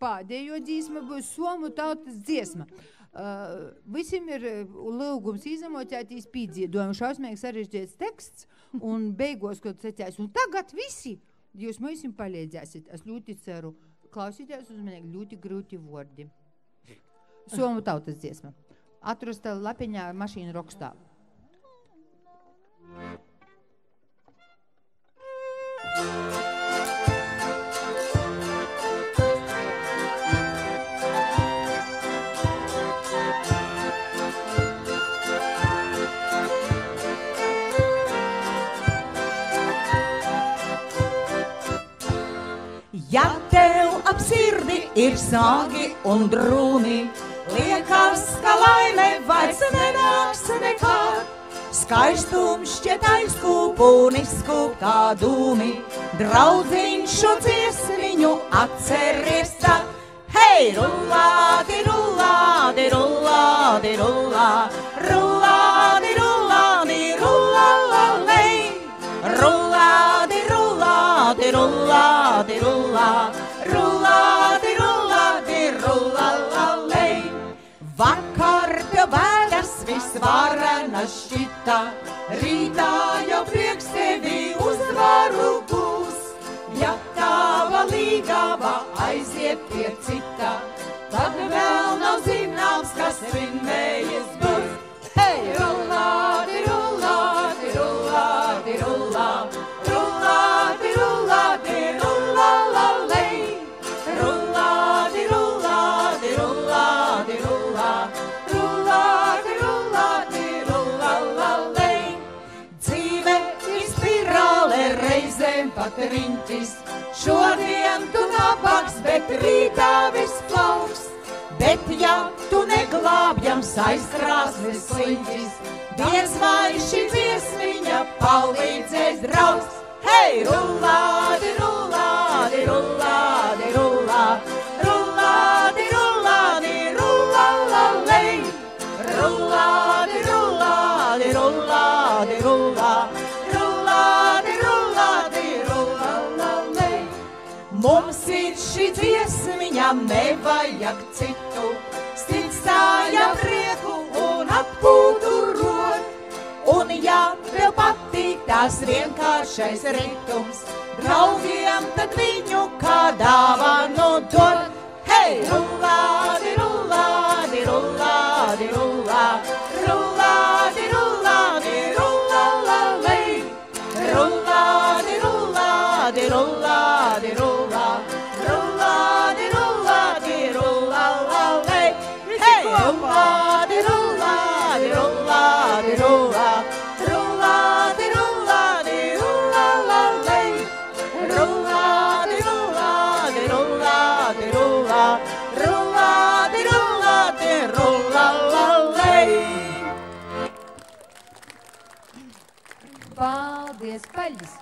pēdējo dzīsma būs somu tautas dziesma. Visiem ir lūgums izamotētīs pīdziedojumi, šausmīgi sarežģīts teksts, un beigos, kad secēs, un tagad visi jūs mums palīdzēsit. Es ļoti ceru, klausīties uzmanīgi ļoti grūti vordi. Somu tautas dziesma. Atrasta lapiņā mašīnu rokstā. Ja tev ap sirdi ir sāgi un drūmi, liekas, ka laime vairs nenāks nekad. Skaistums šķiet aizkūp un izkūp kā dūmi, draudziņš šo dziesmiņu atceries tad. Hei, rullādi, rullādi, rullādi, rullā, rullādi, rullādi, rullālalei, rullādi, rullādi, rullādi, rullā, rullādi, rullādi, rullālalei. Vakar pie vēdas visvarena šķita, rītā jau prieks tevi uzvaru būs. Ja tava līgava aiziet pie cita, tad vēl nav zināms, kas svinējies būs. Hei, rullādi, rullādi, rullādi, rullā, rullādi, rullādi, rullālalei, rullādi, rullādi, rullādi, rullā, rullādi, rullādi, rullālalei. Dzīve ir spirāle, reizēm pat riņķis, šodien tu nabaks, bet rītā viss plauks. Bet ja tu neglābjams aizkrāsnes sliņķis, diez vai šī dziesmiņa palīdzēs draugs. Hei, rullādi, rullādi, rullādi, rullā, rullādi, rullādi, rullālalei, rullādi, rullādi, rullādi, rullā, rullādi, rullādi, rullālalei. Mums ir šī dziesmiņa, nevajag citu, stāja prieku un atpūtu rod. Un ja tev patīk tās vienkāršais ritums, draugiem tad viņu kā dāvanu dod. Hei, rullādi, rullādi, rullādi, rullā, rullādi, rullādi, rullālalei, rullādi, rullādi, rullādi, rullā, rullādi, rullādi, rullālalei. Hei, rullādi, rullādi, rullādi, rullā, rullādi, rullādi, rullālalei, rullādi, rullādi, rullādi, rullā, rullādi, rullādi, rullālalei. Paldies, paļģis!